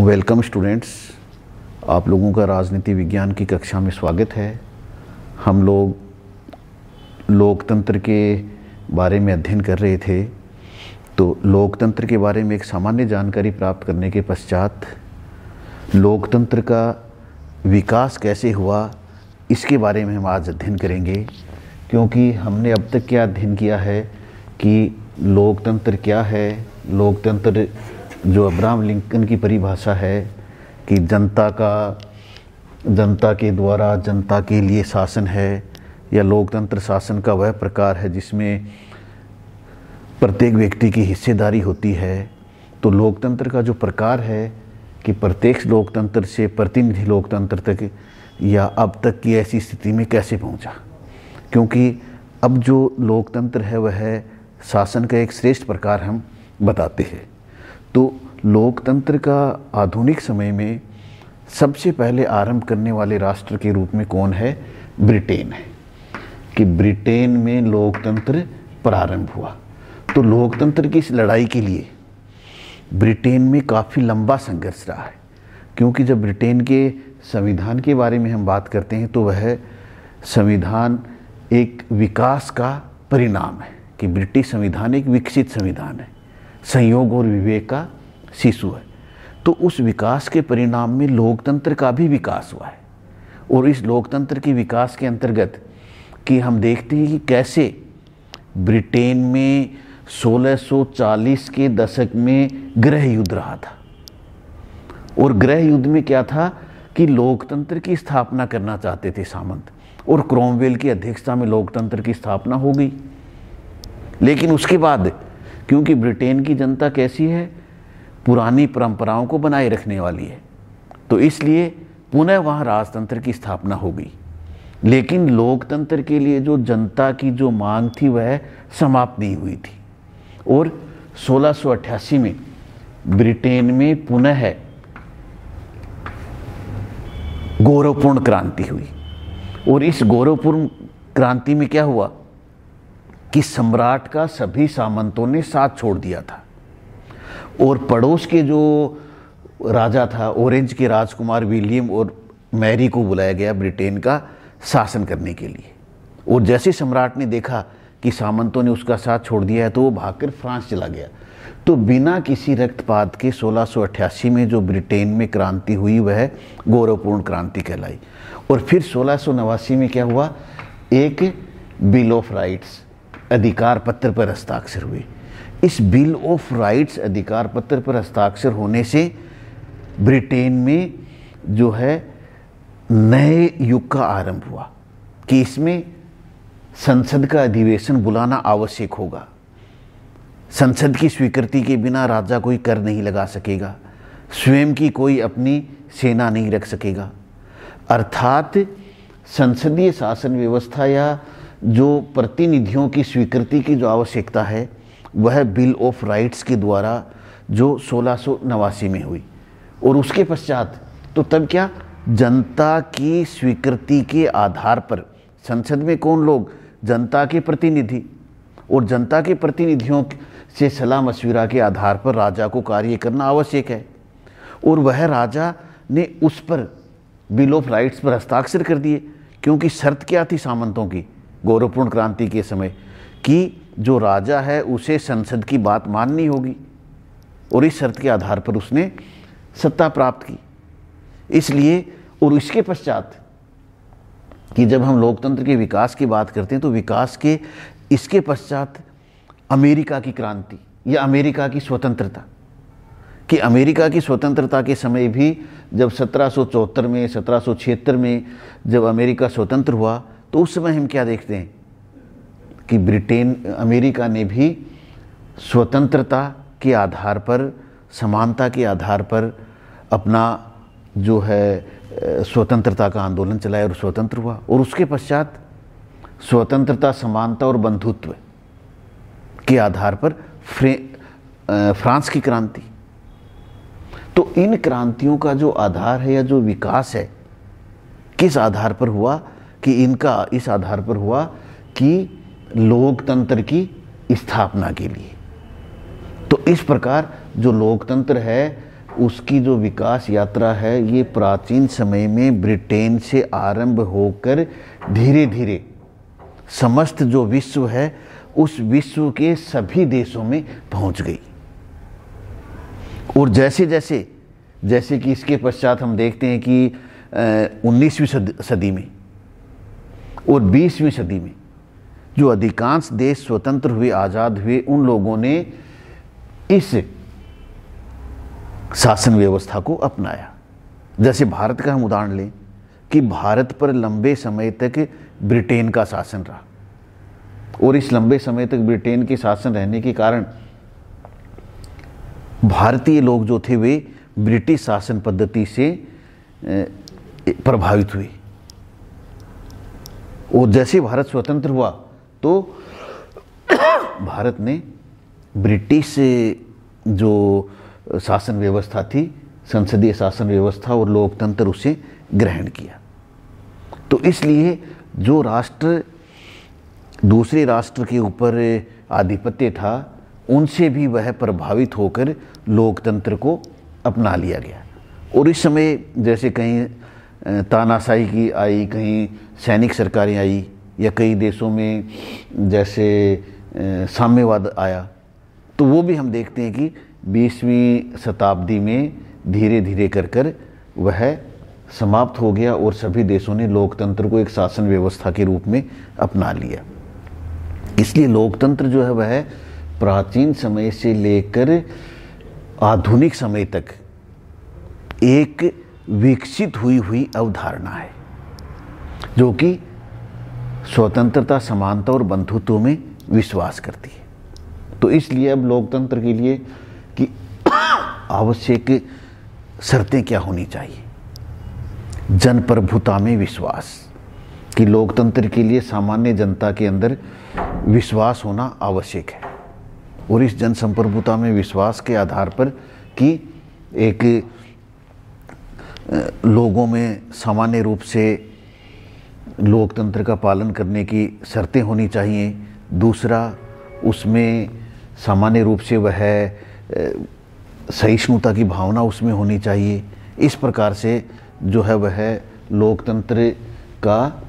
Welcome students, आप लोगों का राजनीति विज्ञान की कक्षा में स्वागत है। हम लोग लोकतंत्र के बारे में अध्ययन कर रहे थे। तो लोकतंत्र के बारे में एक सामान्य जानकारी प्राप्त करने के पश्चात लोकतंत्र का विकास कैसे हुआ इसके बारे में हम आज अध्ययन करेंगे। क्योंकि हमने अब तक क्या अध्ययन किया है कि लोकतंत्र क्या है। लोकतंत्र जो अब्राहम लिंकन की परिभाषा है कि जनता के द्वारा जनता के लिए शासन है, या लोकतंत्र शासन का वह प्रकार है जिसमें प्रत्येक व्यक्ति की हिस्सेदारी होती है। तो लोकतंत्र का जो प्रकार है कि प्रत्यक्ष लोकतंत्र से प्रतिनिधि लोकतंत्र तक, या अब तक की ऐसी स्थिति में कैसे पहुंचा। क्योंकि अब जो लोकतंत्र है वह शासन का एक श्रेष्ठ प्रकार हम बताते हैं। तो लोकतंत्र का आधुनिक समय में सबसे पहले आरंभ करने वाले राष्ट्र के रूप में कौन है? ब्रिटेन है। कि ब्रिटेन में लोकतंत्र प्रारंभ हुआ। तो लोकतंत्र की इस लड़ाई के लिए ब्रिटेन में काफ़ी लंबा संघर्ष रहा है। क्योंकि जब ब्रिटेन के संविधान के बारे में हम बात करते हैं तो वह संविधान एक विकास का परिणाम है। कि ब्रिटिश संविधान एक विकसित संविधान है, संयोग और विवेक का शिशु है। तो उस विकास के परिणाम में लोकतंत्र का भी विकास हुआ है। और इस लोकतंत्र के विकास के अंतर्गत कि हम देखते हैं कि कैसे ब्रिटेन में 1640 के दशक में गृह युद्ध रहा था। और गृह युद्ध में क्या था कि लोकतंत्र की स्थापना करना चाहते थे सामंत, और क्रोमवेल की अध्यक्षता में लोकतंत्र की स्थापना हो गई। लेकिन उसके बाद क्योंकि ब्रिटेन की जनता कैसी है, पुरानी परंपराओं को बनाए रखने वाली है, तो इसलिए पुनः वहाँ राजतंत्र की स्थापना हो गई। लेकिन लोकतंत्र के लिए जो जनता की जो मांग थी वह समाप्त नहीं हुई थी। और 1688 में ब्रिटेन में पुनः गौरवपूर्ण क्रांति हुई। और इस गौरवपूर्ण क्रांति में क्या हुआ कि सम्राट का सभी सामंतों ने साथ छोड़ दिया था। और पड़ोस के जो राजा था, ऑरेंज के राजकुमार विलियम और मैरी को बुलाया गया ब्रिटेन का शासन करने के लिए। और जैसे सम्राट ने देखा कि सामंतों ने उसका साथ छोड़ दिया है तो वो भागकर फ्रांस चला गया। तो बिना किसी रक्तपात के 1688 में जो ब्रिटेन में क्रांति हुई वह गौरवपूर्ण क्रांति कहलाई। और फिर 1689 में क्या हुआ, एक बिल ऑफ राइट्स अधिकार पत्र पर हस्ताक्षर हुए। इस बिल ऑफ राइट्स अधिकार पत्र पर हस्ताक्षर होने से ब्रिटेन में जो है नए युग का आरंभ हुआ कि इसमें संसद का अधिवेशन बुलाना आवश्यक होगा। संसद की स्वीकृति के बिना राजा कोई कर नहीं लगा सकेगा, स्वयं की कोई अपनी सेना नहीं रख सकेगा। अर्थात संसदीय शासन व्यवस्था या जो प्रतिनिधियों की स्वीकृति की जो आवश्यकता है वह बिल ऑफ राइट्स के द्वारा जो 1689 में हुई। और उसके पश्चात तो तब क्या, जनता की स्वीकृति के आधार पर संसद में कौन लोग, जनता के प्रतिनिधि, और जनता के प्रतिनिधियों से सलाह मशविरा के आधार पर राजा को कार्य करना आवश्यक है। और वह राजा ने उस पर बिल ऑफ राइट्स पर हस्ताक्षर कर दिए। क्योंकि शर्त क्या थी सामंतों की गौरवपूर्ण क्रांति के समय कि जो राजा है उसे संसद की बात माननी होगी। और इस शर्त के आधार पर उसने सत्ता प्राप्त की। इसलिए और इसके पश्चात कि जब हम लोकतंत्र के विकास की बात करते हैं तो विकास के इसके पश्चात अमेरिका की क्रांति या अमेरिका की स्वतंत्रता, कि अमेरिका की स्वतंत्रता के समय भी जब 1774 में 1776 में जब अमेरिका स्वतंत्र हुआ तो उस समय हम क्या देखते हैं कि अमेरिका ने भी स्वतंत्रता के आधार पर, समानता के आधार पर अपना जो है स्वतंत्रता का आंदोलन चलाया और स्वतंत्र हुआ। और उसके पश्चात स्वतंत्रता, समानता और बंधुत्व के आधार पर फ्रांस की क्रांति। तो इन क्रांतियों का जो आधार है या जो विकास है किस आधार पर हुआ, कि इनका इस आधार पर हुआ कि लोकतंत्र की स्थापना के लिए। तो इस प्रकार जो लोकतंत्र है उसकी जो विकास यात्रा है ये प्राचीन समय में ब्रिटेन से आरंभ होकर धीरे धीरे समस्त जो विश्व है उस विश्व के सभी देशों में पहुंच गई। और जैसे जैसे जैसे कि इसके पश्चात हम देखते हैं कि 19वीं सदी में और 20वीं सदी में जो अधिकांश देश स्वतंत्र हुए, आज़ाद हुए, उन लोगों ने इस शासन व्यवस्था को अपनाया। जैसे भारत का हम उदाहरण लें कि भारत पर लंबे समय तक ब्रिटेन का शासन रहा और इस लंबे समय तक ब्रिटेन के शासन रहने के कारण भारतीय लोग जो थे वे ब्रिटिश शासन पद्धति से प्रभावित हुए। और जैसे भारत स्वतंत्र हुआ तो भारत ने ब्रिटिश जो शासन व्यवस्था थी, संसदीय शासन व्यवस्था और लोकतंत्र, उसे ग्रहण किया। तो इसलिए जो राष्ट्र दूसरे राष्ट्र के ऊपर आधिपत्य था उनसे भी वह प्रभावित होकर लोकतंत्र को अपना लिया गया। और इस समय जैसे कहीं तानाशाही की आई, कहीं सैनिक सरकारें आई, या कई देशों में जैसे साम्यवाद आया, तो वो भी हम देखते हैं कि 20वीं शताब्दी में धीरे धीरे कर वह समाप्त हो गया और सभी देशों ने लोकतंत्र को एक शासन व्यवस्था के रूप में अपना लिया। इसलिए लोकतंत्र जो है वह प्राचीन समय से लेकर आधुनिक समय तक एक विकसित हुई अवधारणा है जो कि स्वतंत्रता, समानता और बंधुत्व में विश्वास करती है। तो इसलिए अब लोकतंत्र के लिए कि आवश्यक शर्तें क्या होनी चाहिए। जनप्रभुता में विश्वास, कि लोकतंत्र के लिए सामान्य जनता के अंदर विश्वास होना आवश्यक है। और इस जनसंप्रभुता में विश्वास के आधार पर कि एक लोगों में सामान्य रूप से लोकतंत्र का पालन करने की शर्तें होनी चाहिए। दूसरा, उसमें सामान्य रूप से वह सहिष्णुता की भावना उसमें होनी चाहिए। इस प्रकार से जो है वह लोकतंत्र का